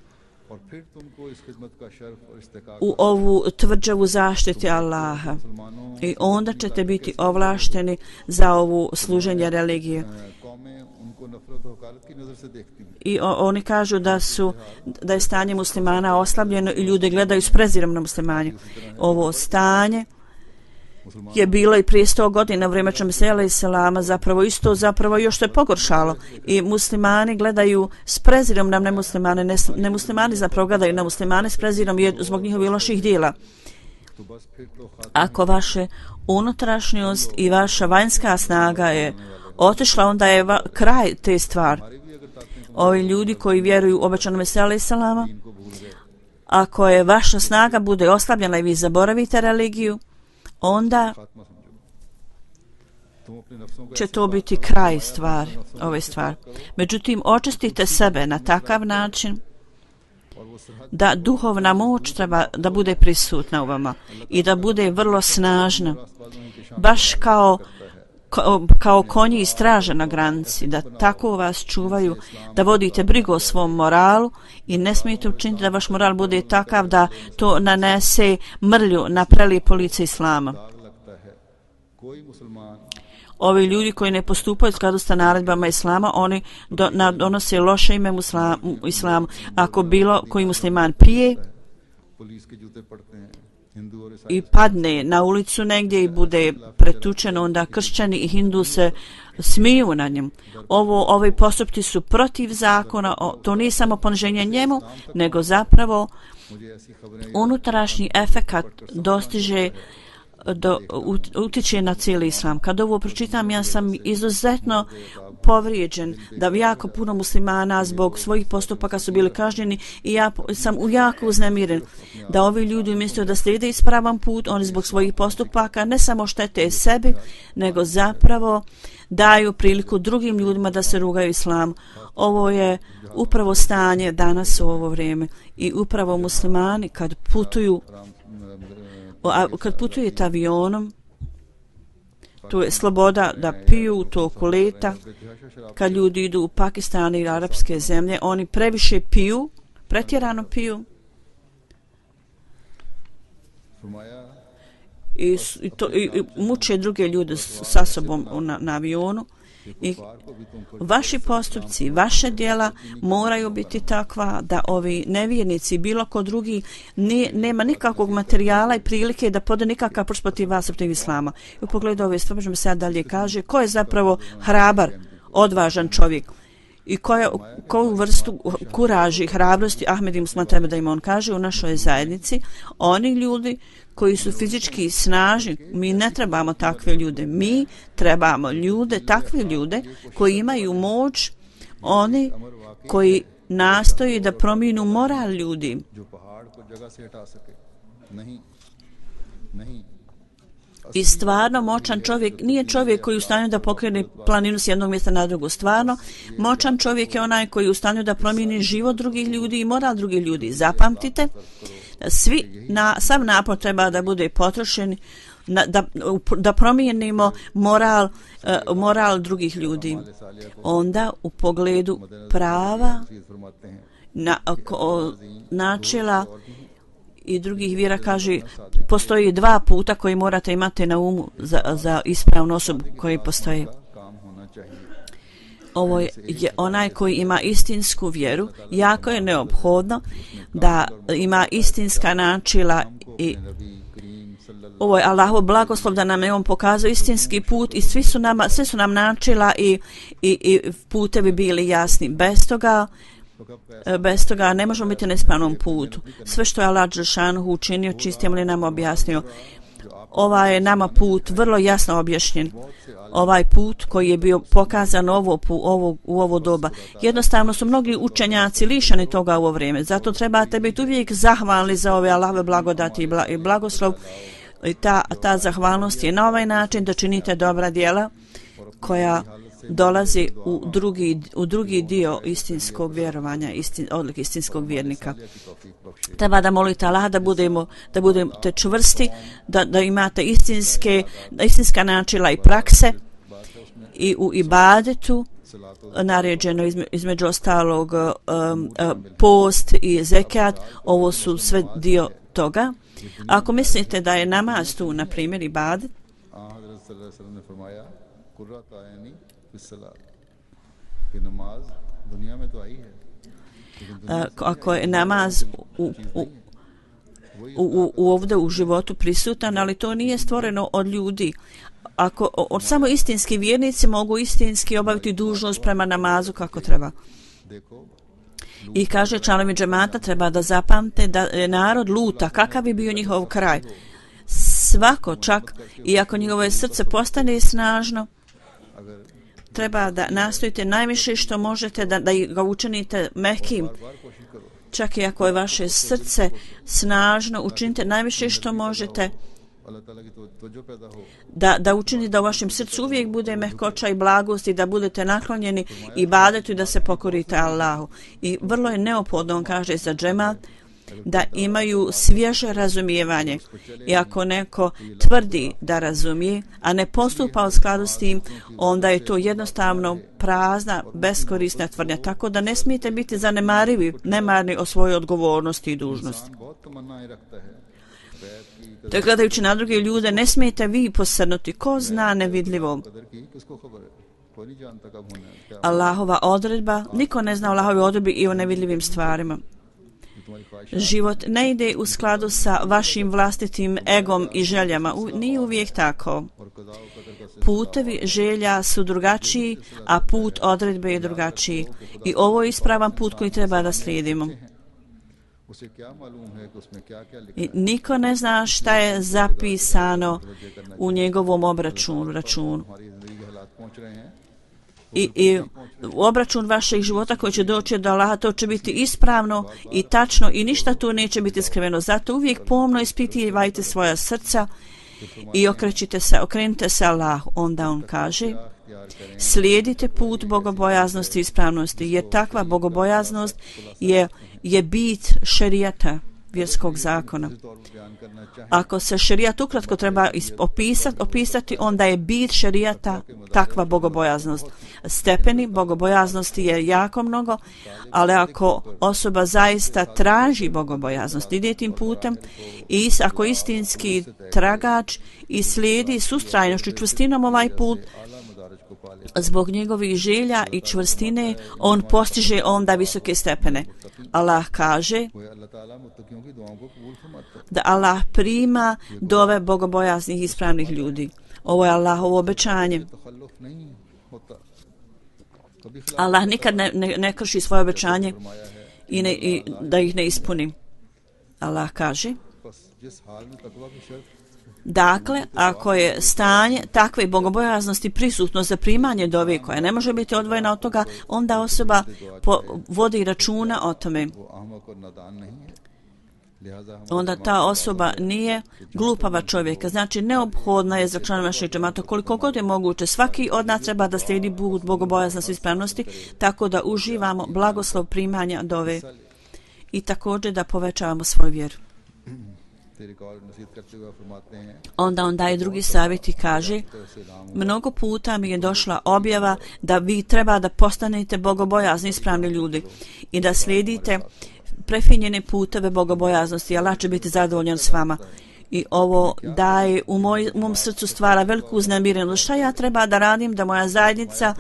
u ovu tvrđavu zaštiti Allaha i onda ćete biti ovlašteni za ovu služenje religije. I oni kažu da je stanje muslimana oslabljeno i ljudi gledaju s prezirom na muslimanje. Ovo stanje je bilo i prije 100 godina u vrijeme Mesija alejhi selama, zapravo još se pogoršalo i muslimani gledaju s prezirom na nemuslimane, nemuslimani zapravo gledaju na muslimane s prezirom zbog njihovih loših djela. Ako vaše unutrašnjost i vaša vanjska snaga je otišla, onda je kraj te stvari. Ovi ljudi koji vjeruju u obećanog Mesija alejhi selama, ako je vaša snaga bude oslabljena i vi zaboravite religiju, onda će to biti kraj ove stvari. Međutim, očistite sebe na takav način da duhovna moć treba da bude prisutna u vama i da bude vrlo snažna baš kao konji i straže na granici, da tako vas čuvaju, da vodite brigu o svom moralu i ne smijete učiniti da vaš moral bude takav da to nanese mrlju na prelijepo lice islama. Ovi ljudi koji ne postupaju u skladu sa naredbama islama, oni donose loše ime u islamu. Ako bilo koji musliman pije i padne na ulicu negdje i bude pretučen, onda kršćani i hindu se smiju na njemu. Ovi postupci su protiv zakona, to nije samo poniženje njemu, nego zapravo unutrašnji efekat dostiže utiče na cijeli islam. Kad ovo pročitam, ja sam izuzetno povrijeđen da jako puno muslimana zbog svojih postupaka su bili kažnjeni i ja sam jako uznemiren da ovi ljudi umjesto da slijede ispravan put, oni zbog svojih postupaka ne samo štete sebi, nego zapravo daju priliku drugim ljudima da se rugaju islamu. Ovo je upravo stanje danas u ovo vrijeme i upravo muslimani kad putujete avionom, to je sloboda da piju u toku leta. Kad ljudi idu u Pakistan i arapske zemlje, oni previše piju, pretjerano piju i muče druge ljude sa sobom na avionu. I vaši postupci, vaše djela moraju biti takva da ovi nevjernici, bilo ko drugi, nema nikakvog materijala i prilike da pode nikakav prst protiv vas, protiv islama. I u pogledu ove stvari možemo se dalje kaže ko je zapravo hrabar, odvažan čovjek i koju vrstu kuraži i hrabrosti Ahmed i musliman treba da im on kaže u našoj zajednici. Oni ljudi koji su fizički snažni, mi ne trebamo takve ljude, mi trebamo takve ljude koji imaju moć, oni koji nastoji da promijenu moral ljudi. I stvarno moćan čovjek nije čovjek koji je u stanju da pokrene planinu s jednog mjesta na drugo. Stvarno moćan čovjek je onaj koji je u stanju da promijeni život drugih ljudi i moral drugih ljudi. Zapamtite, sav napor treba da bude potrošen da promijenimo moral drugih ljudi. Onda u pogledu prava načela i drugih vjera kaže postoji dva puta koji morate imati na umu za ispravnu osobu koji postoje. Ovo je onaj koji ima istinsku vjeru. Jako je neophodno da ima istinska načela i ovo je Allahov blagoslov da nam je on pokazao istinski put i sve su nam načela i putevi bili jasni. Bez toga ne možemo biti na ispravnom putu. Sve što je Allah dželšanuhu učinio, čistim li nam objasnio. Ovaj je nama put vrlo jasno objašnjen. Ovaj put koji je bio pokazan u ovo doba. Jednostavno su mnogi učenjaci lišani toga u ovo vrijeme. Zato trebate biti uvijek zahvalni za ove Allahove blagodati i blagoslov. I ta zahvalnost je na ovaj način da činite dobra djela koja dolazi u drugi dio istinskog vjerovanja, odlike istinskog vjernika. Treba da molite Allah da budete čvrsti, da imate istinska načela i prakse i u ibadetu naređeno između ostalog post i zekat, ovo su sve dio toga. Ako mislite da je namaz tu, na primjer, ibadet, ako je namaz ovdje u životu prisutan, ali to nije stvoreno od ljudi. Od samo istinski vjernici mogu istinski obaviti dužnost prema namazu kako treba. I kaže članovi džemata treba da zapamte da je narod Luta, kakav bi bio njihov kraj. Svako čak, iako njegovo srce postane snažno, treba da nastojite najviše što možete da ga učinite mehkim. Čak i ako je vaše srce snažno, učinite najviše što možete da učinite da u vašem srcu uvijek bude mehkoća i blagost i da budete naklonjeni ibadetu i da se pokorite Allahu. I vrlo je neophodno, on kaže za džemat, da imaju svježe razumijevanje. I ako neko tvrdi da razumije, a ne postupa u skladu s tim, onda je to jednostavno prazna, beskorisna tvrdnja. Tako da ne smijete biti zanemarivi, nemarni o svojoj odgovornosti i dužnosti. Te gledajući na druge ljude, ne smijete vi posrnuti. Ko zna nevidljivo? Allahova odredba, niko ne zna o Allahovoj odredbi i o nevidljivim stvarima. Život ne ide u skladu sa vašim vlastitim egom i željama. Nije uvijek tako. Putevi želja su drugačiji, a put odredbe je drugačiji. I ovo je ispravan put koji treba da slijedimo. I niko ne zna šta je zapisano u njegovom računu. I obračun vašeg života koji će doći do Allaha, to će biti ispravno i tačno i ništa tu neće biti skriveno. Zato uvijek pomno ispitivajte svoja srca i okrenite se Allahu. Onda on kaže: slijedite put bogobojaznosti i ispravnosti, jer takva bogobojaznost je bit šerijata, vjerskog zakona. Ako se šerijat ukratko treba opisati, onda je bit šerijata takva bogobojaznost. Stepeni bogobojaznosti je jako mnogo, ali ako osoba zaista traži bogobojaznost, ide tim putem i ako istinski tragač i slijedi s ustrajnošću čvrstinom ovaj put, zbog njegovih želja i čvrstine, on postiže onda visoke stepene. Allah kaže da Allah prima dove bogobojaznih i ispravnih ljudi. Ovo je Allahovo obećanje. Allah nikad ne krši svoje obećanje i da ih ne ispuni. Allah kaže: dakle, ako je stanje takve bogobojaznosti prisutno za primanje dove koja ne može biti odvojena od toga, onda osoba vodi računa o tome. Onda ta osoba nije glupava čovjeka. Znači, neophodna je za član vašeg džemata koliko god je moguće. Svaki od nas treba da slijedi put bogobojaznosti i ispravnosti, tako da uživamo blagoslov primanja dove i također da povećavamo svoju vjeru. Onda on daje drugi savjet i kaže: mnogo puta mi je došla objava da vi treba da postanete bogobojazni ispravni ljudi i da slijedite prefinjene puteve bogobojaznosti. Allah će biti zadovoljan s vama. I ovo daje u mom srcu stvara veliku uznemirenost. Šta ja treba da radim da moja zajednica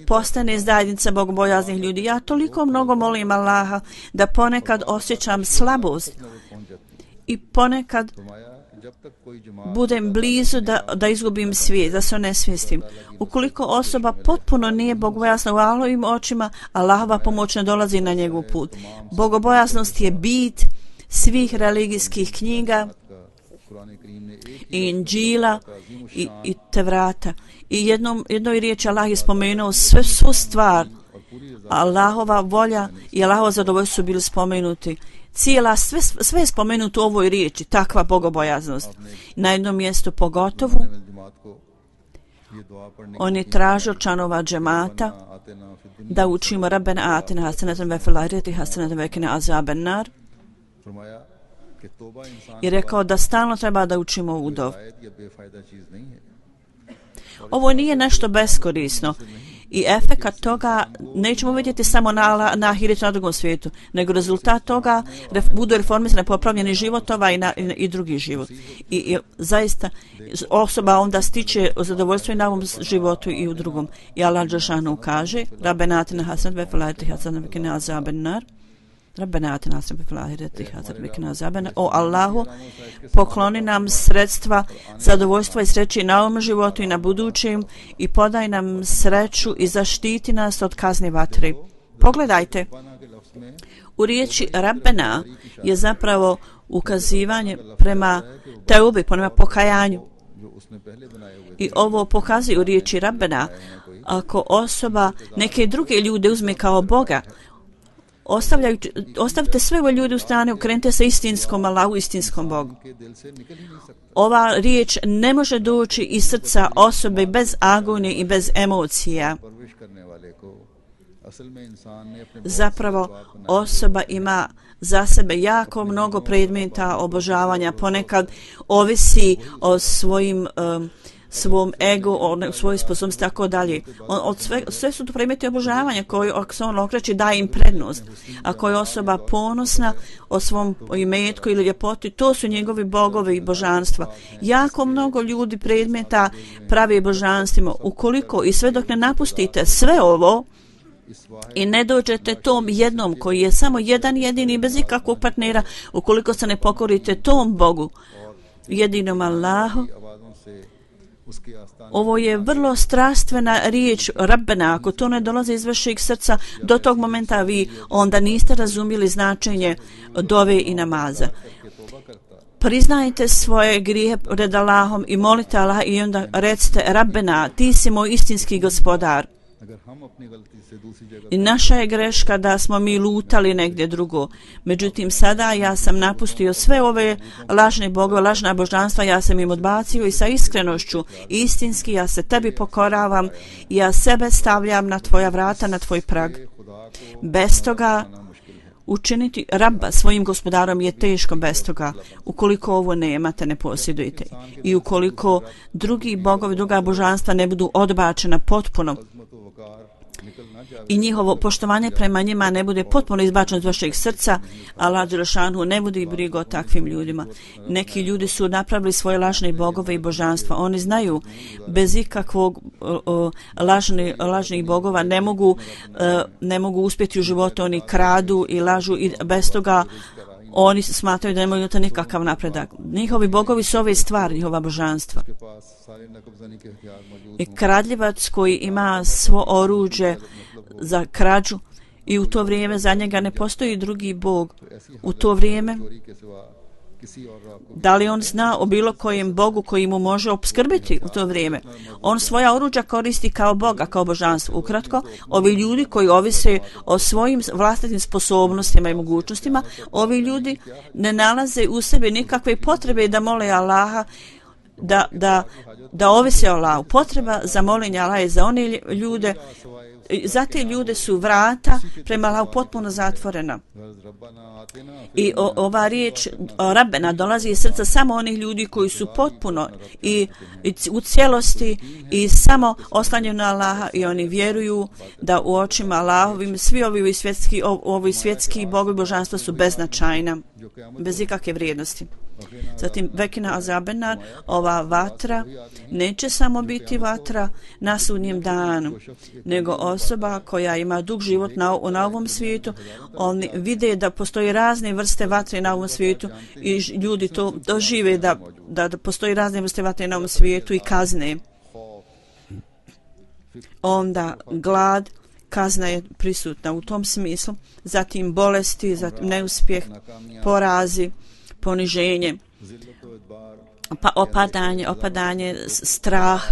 postane zajednica bogobojaznih ljudi? Ja toliko mnogo molim Allaha da ponekad osjećam slabost i ponekad budem blizu da izgubim svijest, da se onesvijestim. Ukoliko osoba potpuno nije bogobojazna u Allahovim očima, Allahova pomoć ne dolazi na njegov put. Bogobojaznost je bit svih religijskih knjiga i Inđila i Tevrata. I jednoj riječi Allah je spomenuo svu stvar. Allahova volja i Allahovo zadovoljstvo su bili spomenuti. Sve je spomenuto u ovoj riječi, takva bogobojaznost. Na jednom mjestu pogotovo on je tražio članova džemata da učimo Rabbena atina hasanatan ve fil ahireti hasanatan ve qina azaben nar i rekao da stalno treba da učimo ovu dovu. Ovo nije nešto beskorisno i efekat toga nećemo vidjeti samo na ahiretu, na drugom svijetu, nego rezultat toga budu reformisane, popravljeni životova i drugi život. I zaista osoba onda stiče zadovoljstvo i na ovom životu i u drugom. I Allah dželešanu kaže: Rabbena atina hasanatan ve fil ahireti hasanatan ve qina azaben nar. Rabbena atina hasanatan ve fil ahireti hasanatan ve qina azaben nar. O Allahu, pokloni nam sredstva, zadovoljstva i sreće na ovom životu i na budućem i podaj nam sreću i zaštiti nas od kazne vatre. Pogledajte, u riječi Rabbena je zapravo ukazivanje prema teubi, prema pokajanju. I ovo pokazuje u riječi Rabbena. Ako osoba neke druge ljude uzme kao Boga, ostavite sve ove ljude u strane, okrenite se istinskom Allahu, istinskom Bogu. Ova riječ ne može doći iz srca osobe bez agonije i bez emocija. Zapravo osoba ima za sebe jako mnogo predmeta obožavanja, ponekad ovisi o svom egu, o svojoj sposobnosti, tako dalje. Sve su to predmeti obožavanja koji, ako se on okreće, daje im prednost. Ako je osoba ponosna o svom imetku ili ljepoti, to su njegovi bogovi i božanstva. Jako mnogo ljudi predmeta pravi božanstvima. Ukoliko i sve dok ne napustite sve ovo i ne dođete tom jednom koji je samo jedan jedini bez ikakvog partnera, ukoliko se ne pokorite tom Bogu, jedinom Allahu, ovo je vrlo strastvena riječ Rabbena. Ako to ne dolazi iz vašeg srca, do tog momenta vi onda niste razumjeli značenje dove i namaza. Priznajte svoje grijehe pred Allahom i molite Allaha i onda recite: Rabbena, ti si moj istinski gospodar. I naša je greška da smo mi lutali negdje drugo. Međutim, sada ja sam napustio sve ove lažne bogove, lažna božanstva, ja sam im odbacio i sa iskrenošću, istinski, ja se tebi pokoravam, ja sebe stavljam na tvoja vrata, na tvoj prag. Bez toga učiniti Rabba svojim gospodarom je teško, bez toga. Ukoliko ovo nemate, ne posjedujete. I ukoliko drugi bogovi, druga božanstva ne budu odbačena potpuno, i njihovo poštovanje prema njima ne bude potpuno izbačeno iz vašeg srca, Allah dželešanu ne bude brigu o takvim ljudima. Neki ljudi su napravili svoje lažne bogove i božanstva. Oni znaju bez ikakvog lažnih bogova ne mogu uspjeti u životu. Oni kradu i lažu i bez toga oni smatraju da nemaju to nikakav napredak. Njihovi bogovi su ove stvari, njihova božanstva. I kradljivac koji ima svo oruđe za krađu i u to vrijeme za njega ne postoji drugi bog. U to vrijeme da li on zna o bilo kojem bogu koji mu može opskrbiti u to vrijeme? On svoja oruđa koristi kao boga, kao božanstvo. Ukratko, ovi ljudi koji ovise o svojim vlastitim sposobnostima i mogućnostima, ovi ljudi ne nalaze u sebi nikakve potrebe da mole Allaha, da ovise o Allahu. Potreba za molenje Allaha je za one ljude, za te ljude su vrata prema Allahu potpuno zatvorena. I ova riječ Rabbena dolazi iz srca samo onih ljudi koji su potpuno i u cijelosti i samo oslanjeni na Allaha i oni vjeruju da u očima Allahovim svi ovi svjetski bogovi božanstva su beznačajna, bez ikakve vrijednosti. Zatim vekina azabenar, ova vatra neće samo biti vatra na sudnjem danu, nego osoba koja ima dug život na ovom svijetu. Oni vide da postoji razne vrste vatre na ovom svijetu i ljudi to dožive da postoji razne vrste vatre na ovom svijetu i kazne. Onda glad, kazna je prisutna u tom smislu. Zatim bolesti, zatim neuspjeh, porazi, poniženje, opadanje, strah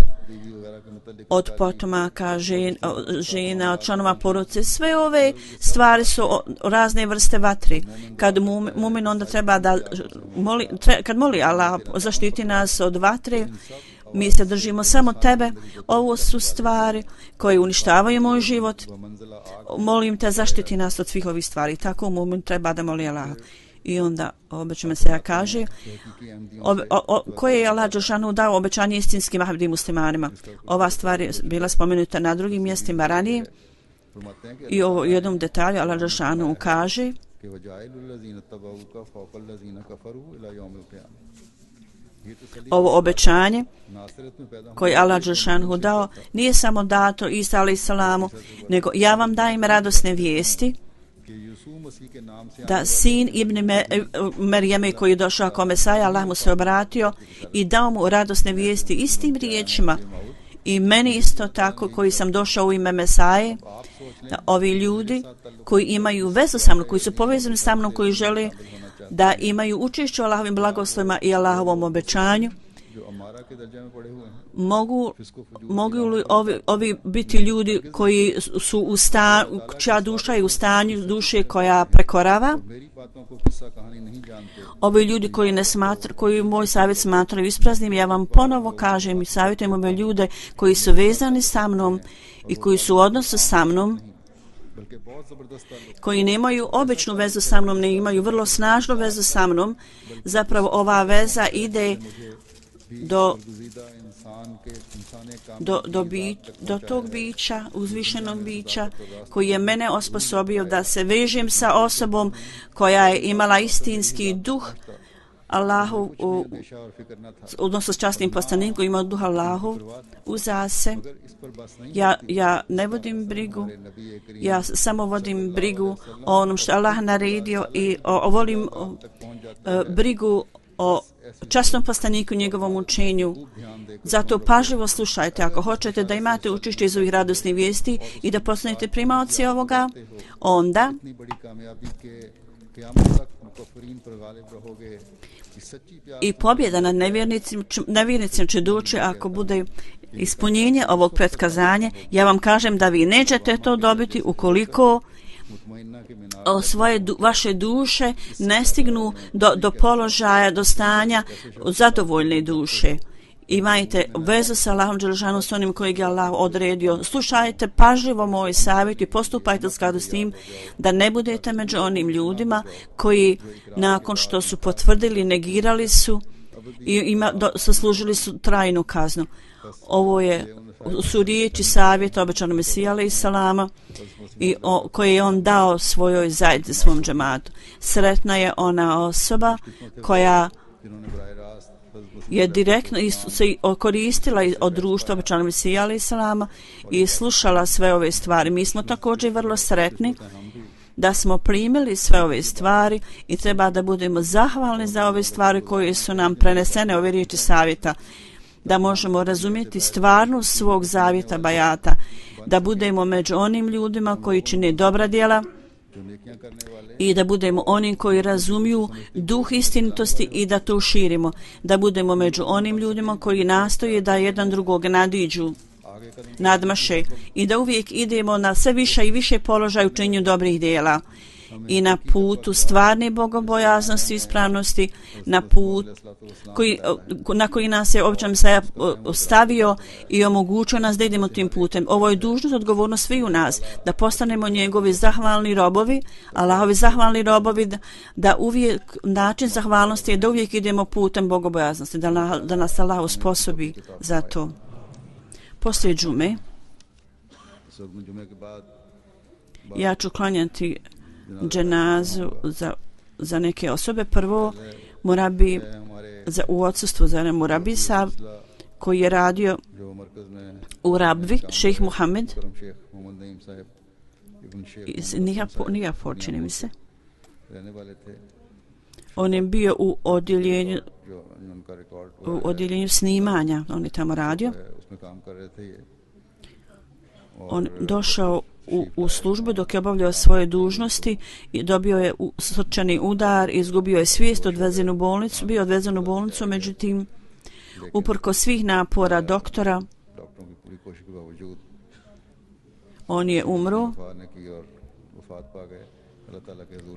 od potomaka, žena, od članova porodice. Sve ove stvari su razne vrste vatre. Kad mumin onda treba da kad moli Allah zaštiti nas od vatre, mi se držimo samo tebe. Ovo su stvari koje uništavaju moj život. Molim te, zaštiti nas od svih ovih stvari. Tako mumin treba da moli Allah. I onda obećama se kaže koje je Allah dželešanu dao obećanje istinskim ahdi muslimanima. Ova stvar je bila spomenuta na drugim mjestima ranije i u jednom detalju Allah dželešanu kaže ovo obećanje koje Allah dželešanu dao nije samo dato Isa alejselamu, nego ja vam dajem radosne vijesti da sin Ibn Merijeme koji je došao kao Mesaja, Allah mu se obratio i dao mu radosne vijesti istim riječima i meni isto tako koji sam došao u ime Mesaje, da ovi ljudi koji imaju vezu sa mnom, koji su povezani sa mnom, koji žele da imaju učešće u Allahovim blagoslovima i Allahovom obećanju, mogu li ovi biti ljudi koji su u stanju, čija duša je u stanju duše koja prekorava? Ovi ljudi koji ne smatru, koji moj savjet smatraju ispraznim, ja vam ponovo kažem i savjetujem ove ljude koji su vezani sa mnom i koji su u odnosu sa mnom बल्कि बहुत ज़बरदस्त ताल्लुक koji nemaju običnu vezu sa mnom, ne imaju vrlo snažnu vezu sa mnom. Zapravo ova veza ide do do tog bića, uzvišenog bića, koji je mene osposobio da se vežem sa osobom koja je imala istinski duh Allahu, odnosno s častim poslanikom, ima duh Allahu uza se. Ja ne vodim brigu, ja samo vodim brigu o onom što Allah naredio i volim brigu o časnom poslaniku, njegovom učenju. Zato pažljivo slušajte. Ako hoćete da imate učešće iz ovih radosnih vijesti i da postanete primaoci ovoga, onda i pobjeda nad nevjernicima će doći ako bude ispunjenje ovog pretkazanja. Ja vam kažem da vi nećete to dobiti ukoliko vaše duše ne stignu do položaja, do stanja zadovoljne duše. Imajte vezu sa Allahom dželešanu, s onim kojeg je Allah odredio. Slušajte pažljivo moj savjet i postupajte u skladu s tim da ne budete među onim ljudima koji nakon što su potvrdili, negirali su i zaslužili su trajnu kaznu. Ovo su riječi savjeta obećanog Mesija alejhi salama i koje je on dao svojoj zajednici, svom džematu. Sretna je ona osoba koja je direktno se koristila od društva obećanog Mesija alejhi salama i slušala sve ove stvari. Mi smo također vrlo sretni da smo primili sve ove stvari i treba da budemo zahvalni za ove stvari koje su nam prenesene, ove riječi savjeta, da možemo razumjeti stvarnost svog zavjeta bajata, da budemo među onim ljudima koji čine dobra djela i da budemo oni koji razumiju duh istinitosti i da to širimo, da budemo među onim ljudima koji nastoje da jedan drugog nadmaše i da uvijek idemo na sve više i više položaja u činjenju dobrih djela i na putu stvarne bogobojaznosti i ispravnosti, na put na koji nas je obećan Mesija stavio i omogućio nas da idemo tim putem. Ovo je dužnost, odgovornost svi u nas, da postanemo njegovi zahvalni robovi, Allahovi zahvalni robovi, da uvijek način zahvalnosti je da uvijek idemo putem bogobojaznosti, da nas Allah usposobi za to. Poslije džume ja ću klanjati dženazu za neke osobe. Prvo murabi u odsustvu za murabi sahab koji je radio u Rabvi, šejh Muhammed iz Nijapor, čini mi se. On je bio u odjeljenju snimanja, on je tamo radio. On došao u službu dok je obavljao svoje dužnosti i dobio je srčani udar, izgubio je svijest, bio odvezen u bolnicu, međutim uprkos svih napora doktora on je umro.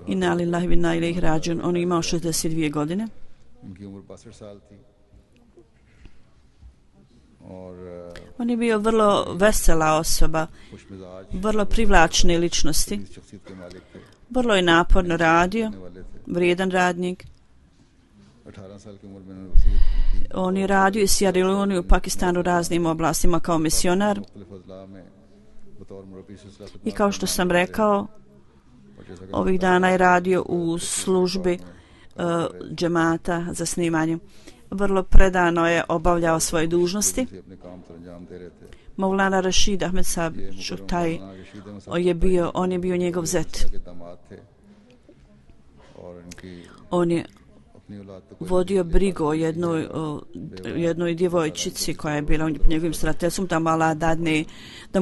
Inna lillahi wa inna ilaihi rađiun. On je imao 62 godine. On je bio vrlo vesela osoba, vrlo privlačne ličnosti. Vrlo je naporno radio, vrijedan radnik. On je radio i Sierra Leone u Pakistanu u raznim oblastima kao misionar. I kao što sam rekao, ovih dana je radio u službi džemata za snimanje. Vrlo predano je obavljao svoje dužnosti. Maulana Rashid Ahmed Sahab Čutaj on je bio njegov zet. On je vodio brigu o jednoj djevojčici koja je bila u njegovim starateljstvom, da mu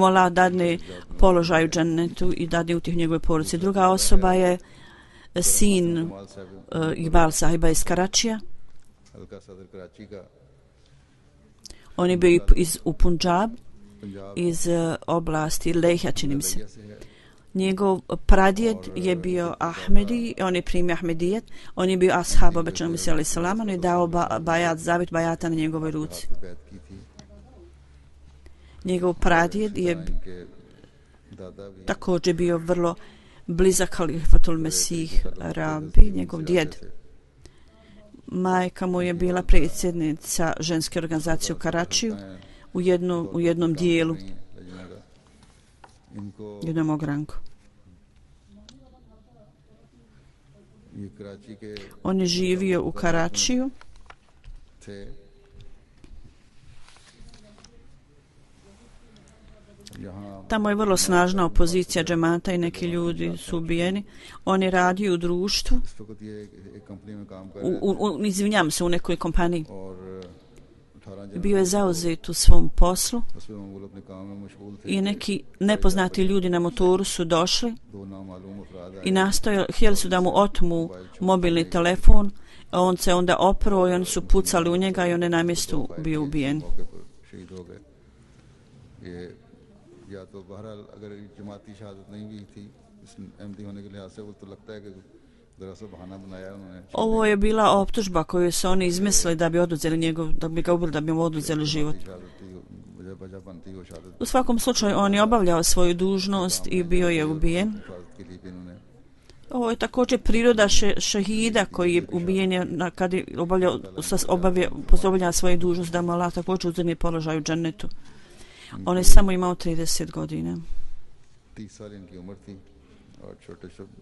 Allah dadne položaj u džennetu i dadne utih njegove porodice. Druga osoba je sin Iqbal sahiba iz Karačija. On je bio u Punjab, iz oblasti Lehja, čini mi se. Njegov pradjed je bio Ahmedi, on je primio Ahmedijet, on je bio ashab obećanog Mesija alejhi selam, on je dao zavjet bajata na njegovoj ruci. Njegov pradjed je दादा भी također bio vrlo blizak Halifatul Mesih Rabi, njegov djed. Majka mu je bila predsjednica ženske organizacije u Karačiju u jednom dijelu, इनको jednom ogranku. ये कराची के On je živio u Karačiju. थे यहाँ Tamo je vrlo snažna opozicija džemata i neki ljudi su ubijeni. On je radio u društvu, इस वक्त ये एक कंपनी में काम कर रहे izvinjam se, u nekoj kompaniji. और 18 Bio je zauzet u svom poslu उसमें वो अपने काम में मशगूल थे i neki nepoznati ljudi na motoru su došli दो नामालूम अफराद i htjeli su da mu otmu mobilni telefon, a on se onda oprao i oni su pucali u njega i on je na mjestu bio ubijen. मौके पर शहीद हो गए ये या तो बहरहाल अगर जमाती शहादत नहीं भी थी इस अहमदी होने के लिहाज से वो तो लगता है कि दरअसल बहाना बनाया उन्होंने Ovo je bila optužba koju su oni izmislili da bi oduzeli da bi ga ubili, da bi mu oduzeli život. शहादत थी वजह बनती वो शहादत U svakom slučaju on je obavljao svoju dužnost i bio je ubijen. हिफाजत के लिए भी इन्होंने Ovo je također priroda šehida koji je ubijen je kad je obavlja svoju dužnost da mu Allah također uzme položaj u džennetu. On je samo imao 30 godina. 30 साल इनकी उम्र थी और छोटे छोटे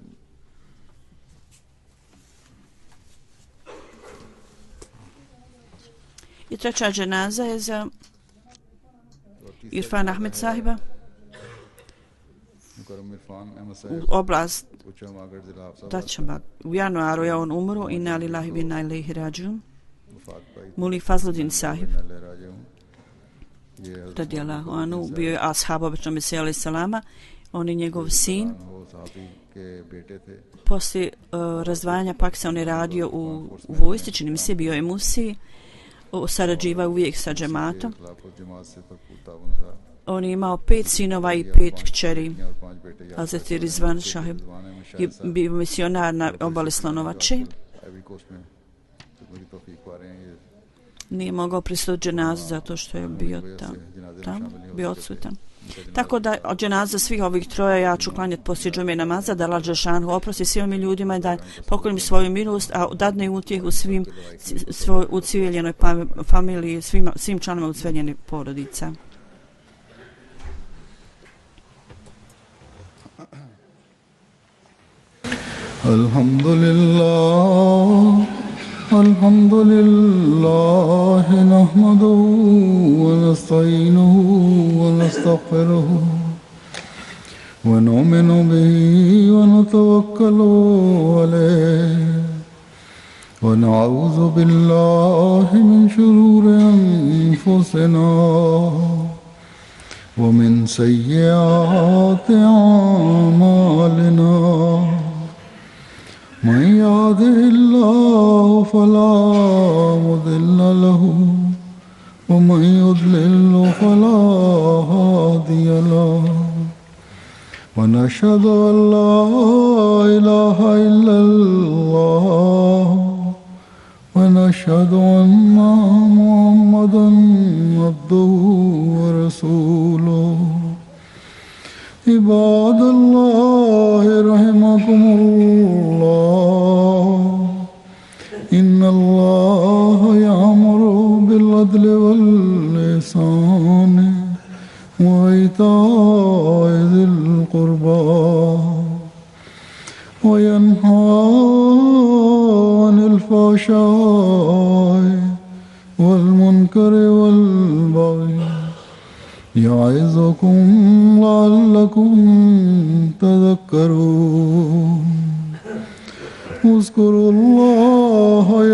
I treća dženaza je za Irfan Ahmed sahiba मुकरम इरफान अहमद u साहब oblast उच्चमागढ़ जिला हाफसा Dačaba. U januaru je on umro i na lillahi bin ilaihi rađun. वफात पाई Muli Fazluddin sahib नल्ले राजिऊं ये radijallahu anhu bio je ashab običnog Mesija alejhi selama. On je njegov sin. वो साहबी के बेटे थे Poslije razdvajanja Pakistana on je radio u vojsci, čini mi se bio je Musi, sarađivao uvijek sa džematom. खिलाफत जमात से भरपूर ताउन था On je imao 5 sinova i 5 kćeri. और 5 बेटे Hazreti Rizvan Šahib je bio misionar na obali Slonovače. Ivory Coast में खिदमत की तौफीक पा रहे हैं ये Nije mogao prisutiti dženazu zato što je bio tamo, bio odsutan. Tako da od dženaza svih ovih troja ja ću klanjati poslije džume namaza, da Allah dželešanu oprosti svim ovim ljudima i da pokolim svoju milost, a dadne utjehu svim ucijeljenoj familiji, svim članovima ucijeljenih porodica. الحمد لله نحمده ونستعينه ونستغفره ونؤمن به ونتوكل عليه ونعوذ بالله من شرور أنفسنا ومن سيئات أعمالنا من يهده الله فلا مضل له ومن يضلل فلا هادي له ونشهد أن لا إله إلا الله ونشهد أن محمدا عبده ورسوله عباد الله رحمكم الله إن الله يأمر بالعدل والإحسان وإيتاء ذي القربى وينهى عن الفحشاء والمنكر والبغي يعظكم لعلكم تذكرون اذكروا الله